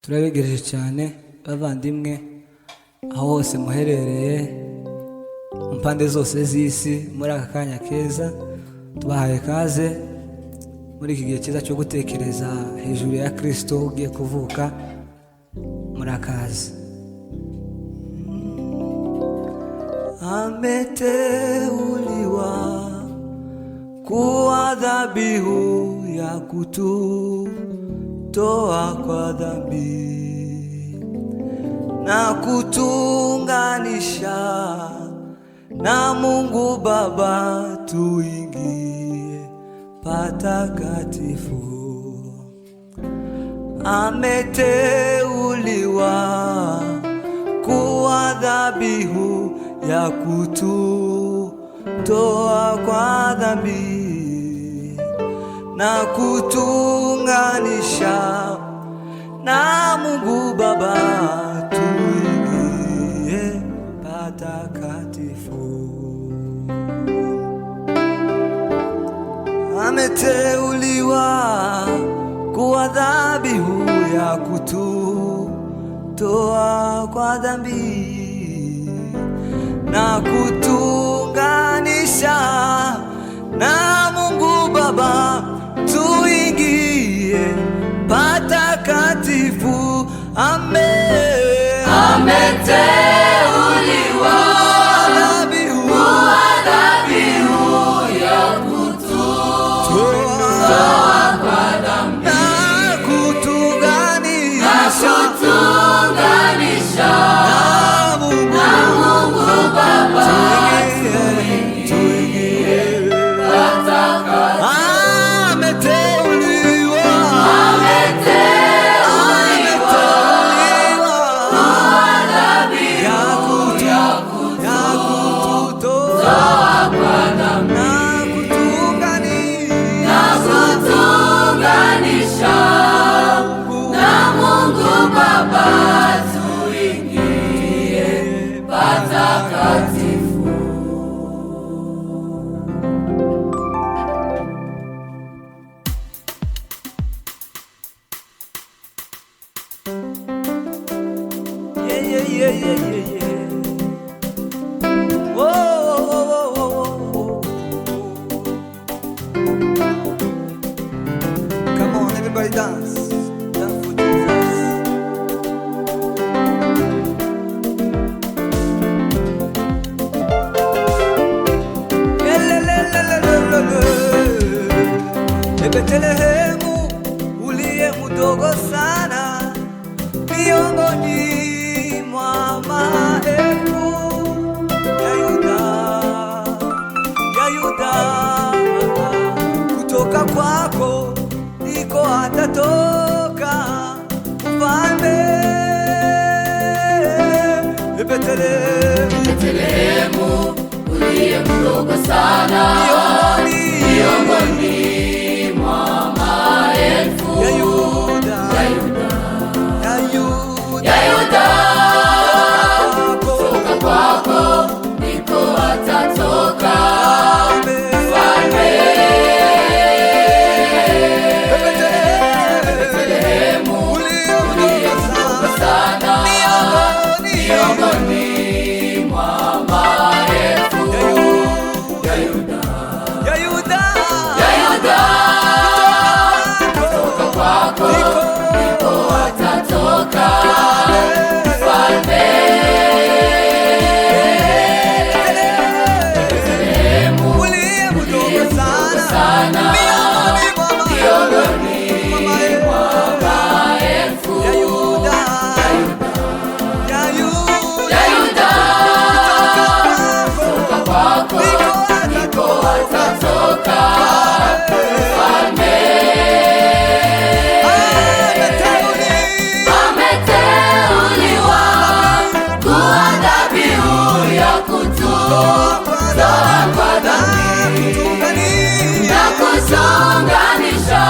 turabegereje cyane bavandimwe aho hose muherereye mu mpande zose z'isi. Muri aka kanya keza tubahaye kaze muri iki gihe cyiza cyo gutekereza hejuru ya Kristo ugiye kuvuka. Murakaze. Ameteuliwa kuwa dhabihu ya kututoa kwa dhambi na kutunganisha na Mungu Baba, tuingie patakatifu. Ameteuliwa kuwa dhabihu ya kututoa kwa dhambi na kutunganisha na Mungu Baba, tuingie patakatifu. Ameteuliwa kuwa dhabihu ya kututoa kwa dhambi na kutunganisha na Mungu Baba, tuingie patakatifu. Ameteuliwa kuwa dhabihu ya kututoa kwa dhambi na kutunganisha na Mungu Baba, tuingie patakatifu. Come on, everybody dance. Dance for Jesus. Betlehemu uliye mdogo sana miongoni mwa maelfu ya Yuda, kutoka kwako ndiko atatoka mfalme. Betlehemu uliye mdogo sana miongoni mwa maelfu ya Yuda, kutoka kwako ndiko atatoka mfalme. Betlehemu uliye mdogo sana miongoni mwa maelfu ya Yuda, kutoka kwako ndiko atatoka mfalme. Betlehemu uliye mdogo sana miongoni mwa maelfu ya Yuda, kutoka kwako ndiko atatoka mfalme. Ameteuliwa kuwa dhabihu ya kututoa kwa dhambi na kutunganisha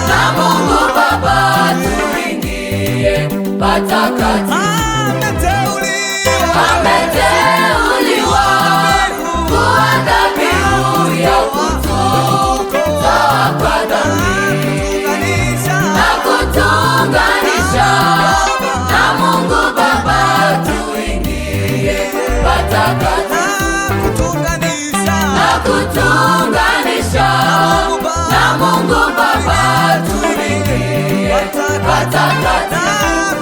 na Mungu Baba, tuingie patakatifu. Ameteuliwa kuwa dhabihu ya kututoa kwa dhambi na kutunganisha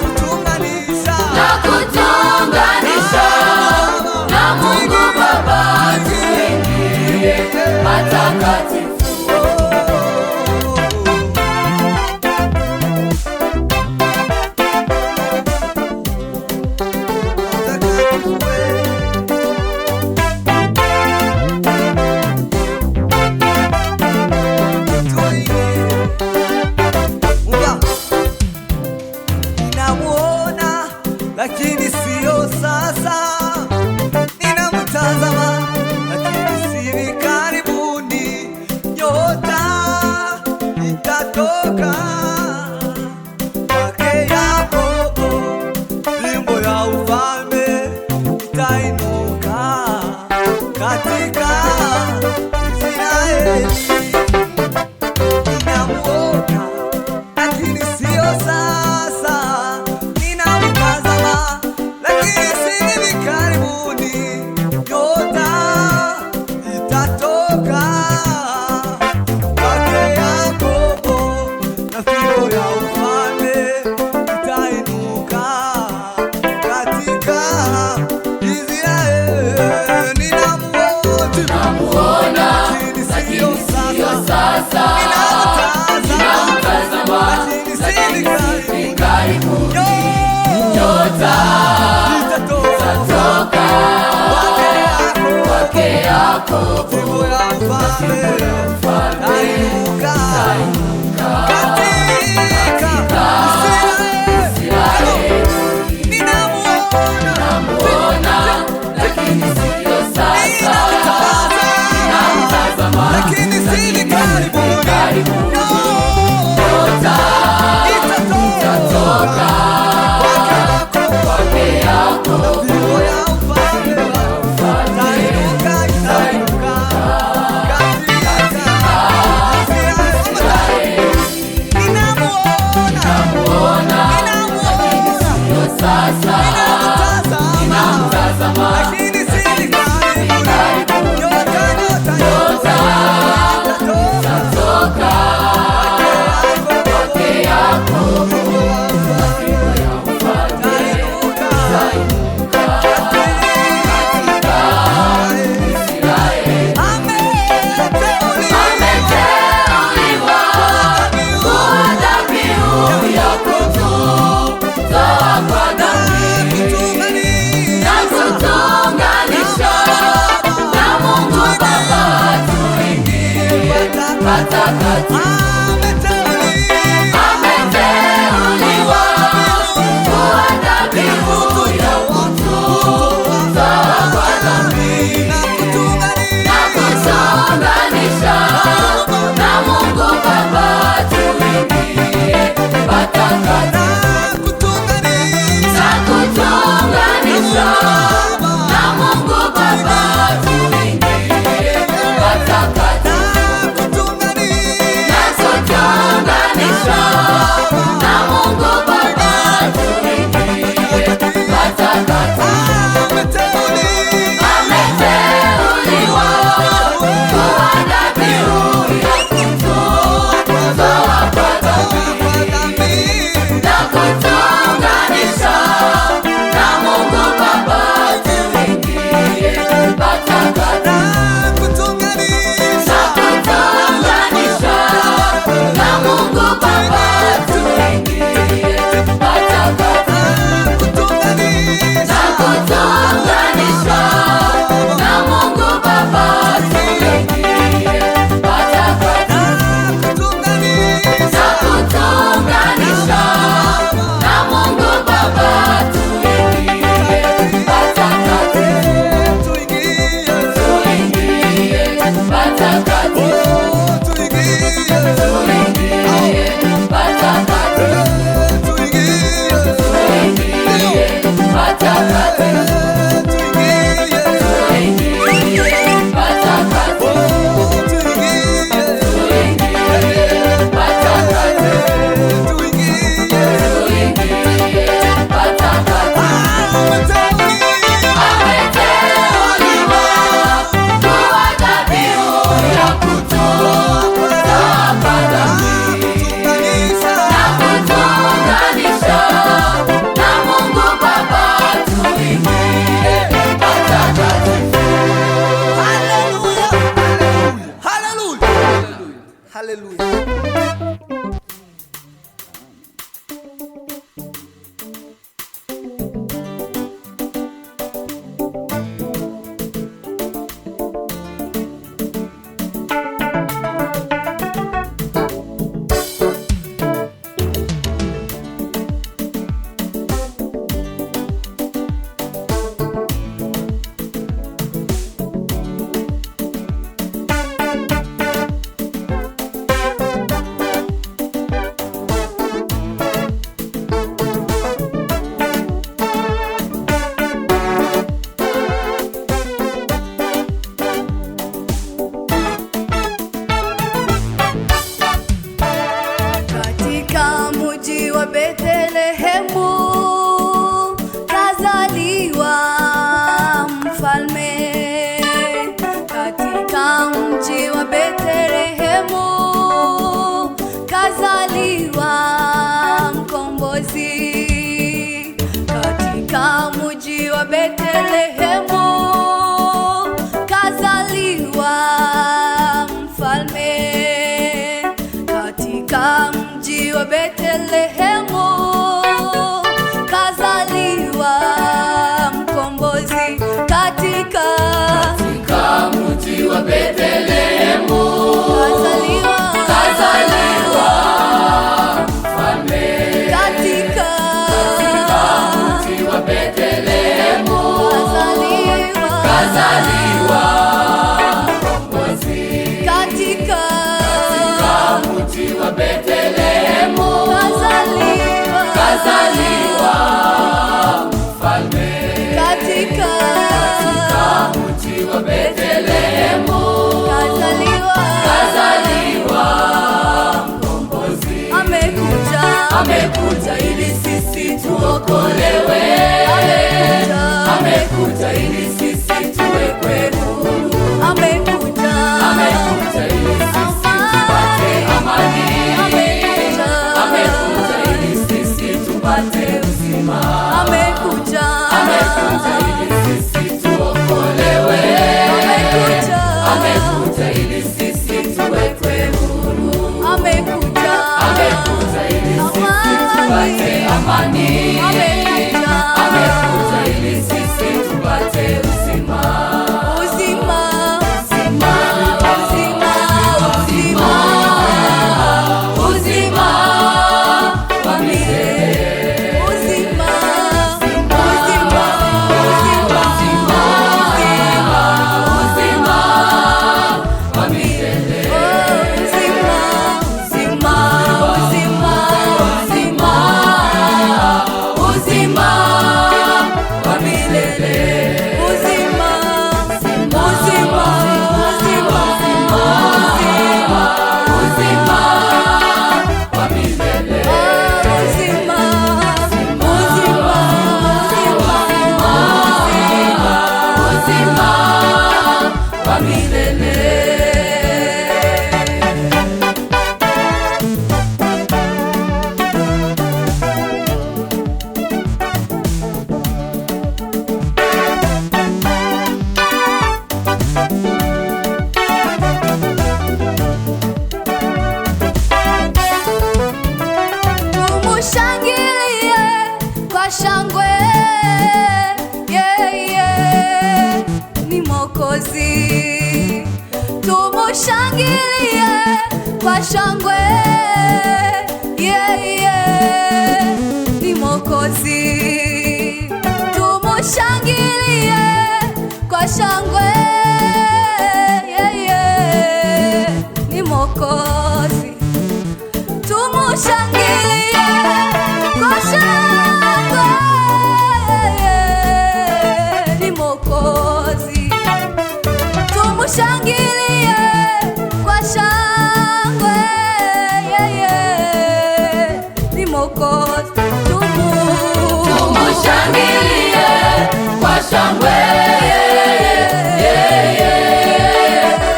kutunganisha na Mungu Baba, tuingie patakatifu. Lakini sio sasa, ninamtazama lakini si karibuni, nyota itatoka kwake Yakobo, fimbo ya ufalme itainuka katika Israeli. Ninamuona lakini sio sasa, lakini si karibuni, nyota itatoka kwake Yakobo, na fimbo ya ufalme itainuka katika Israeli. Ninamuona lakini sio sasa, ninamtazama lakini si karibuni, nyota itatoka kwake Yakobo, fimbo ya ufalme itainuka katika Israeli. Ninamuona lakini sio sasa, ninamtazama lakini si karibuni, nyota itatoka kwake Yakobo, fimbo ya ufalme itainuka katika Israeli. Ninamuona sio sasa, ninamtazama lakini si karibuni, nyota itatoka kwake Yakobo, fimbo ya ufalme itainuka katika Israeli. Ameteuliwa kuwa dhabihu ya kutoa kwa dhambi na kutuunganisha na Mungu Baba, tuingie patakatifu. Ameteuliwa kuwa dhabihu ya kutoa kwa dhambi na kutuunganisha na Mungu Baba, tuingie patakatifu. Na kutuunganisha na Mungu Baba, tuingie patakatifu. katika mji wa Betlehemu kazaliwa mfalme. Katika mji wa Betlehemu kazaliwa mkombozi. Katika mji wa Betlehemu kazaliwa mfalme. katika mji wa Betlehemu kazaliwa mkombozi. katika mji wa Betlehemu kazaliwa mfalme. katika mji wa Betlehemu kazaliwa mkombozi. Amekuja ili sisi tuokolewe. Amekuja ili sisi tuwekwe huru. Amekuja ili sisi tupate amani. Amekuja ili sisi tupate uzima. Amekuja ili sisi tuokolewe. Amekuja ili sisi tuwekwe huru. Amekuja ili sisi tupate amani. Amekuja ili sisi tupate uzima. Uzima wa milele. Uzima wa milele. Uzima wa milele. Tumushangilie kwa shangwe, yeye ni Mwokozi. Tumushangilie kwa shangwe, yeye ni Mwokozi. Tumushangilie kwa shangwe, yeye ni Mwokozi. Tumushangilie kwa shangwe, yeye ni Mwokozi. Tumushangilie kwa shangwe, yeye ni Mwokozi. Tumushangilie kwa shangwe, yeye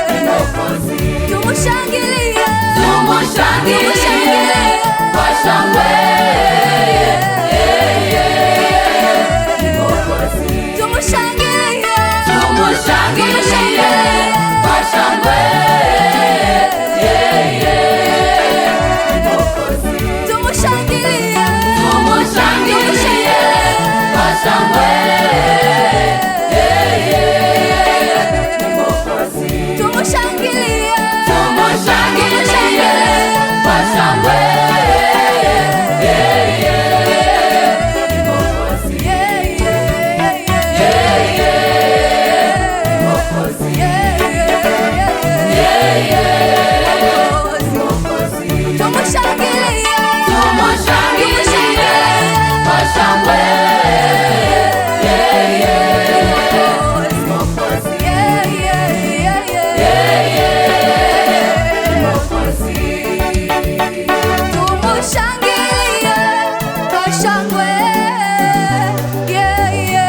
ni Mwokozi. Tumushangilie kwa shangwe, yeye ni Mwokozi. tumushangilie kwa shangwe, yeye ni Mwokozi. tumushangilie kwa shangwe, yeye ni Mwokozi. tumushangilie kwa shangwe, yeye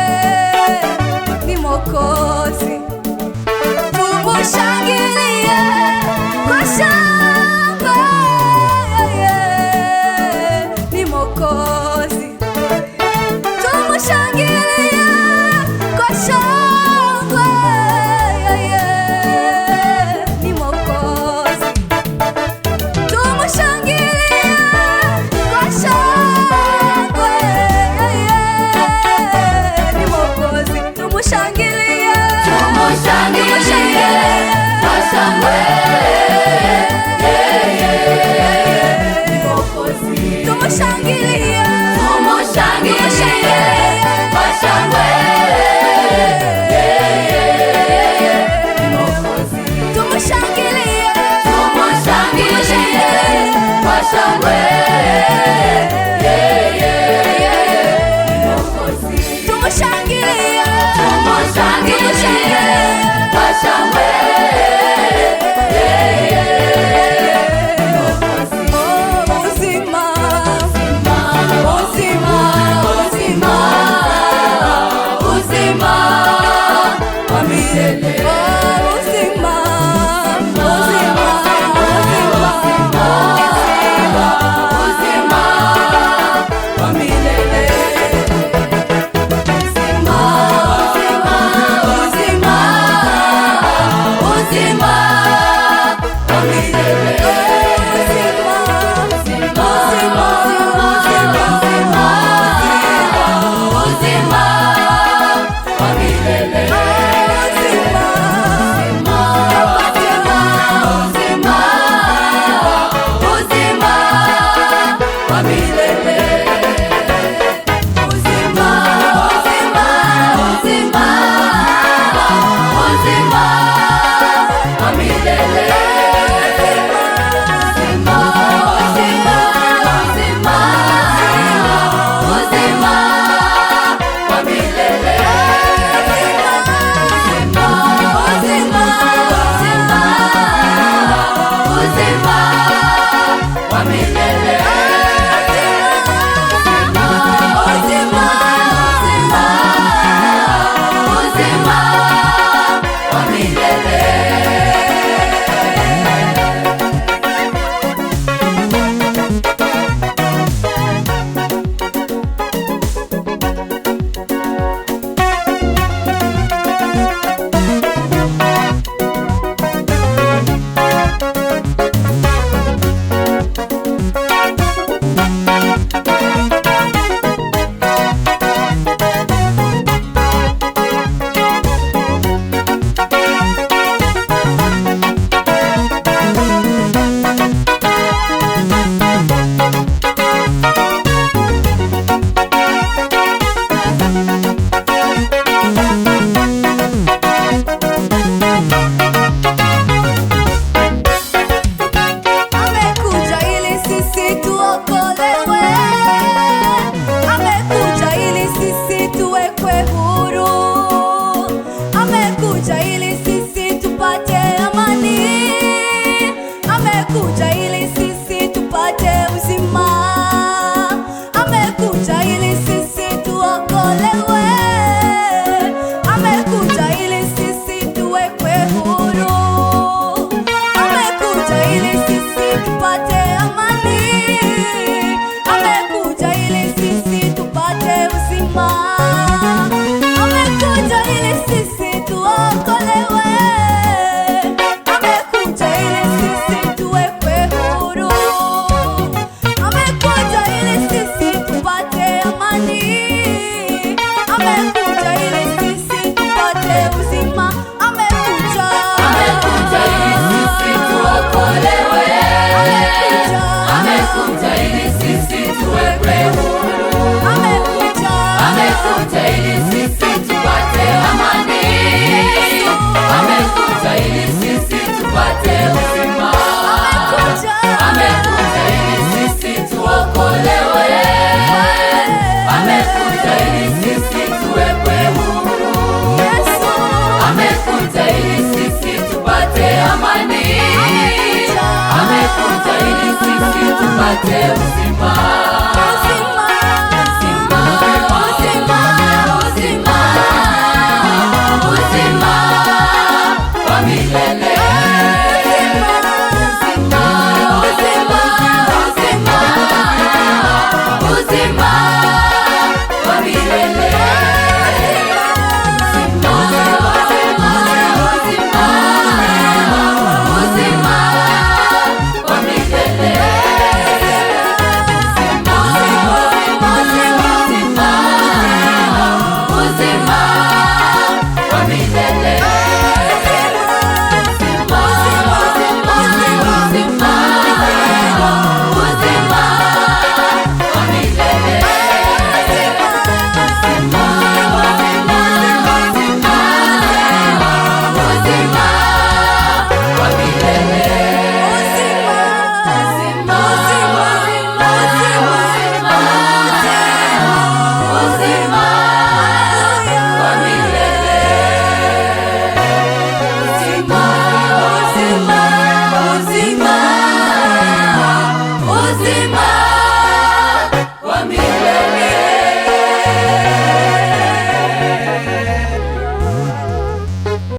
ni Mwokozi. Tumushangilie kwa shangwe, yeye ni Mwokozi. amekuja ili sisi tuwekwe huru. Yesu Amekuja ili sisi tupate amani. Amekuja ili sisi tupate uzima.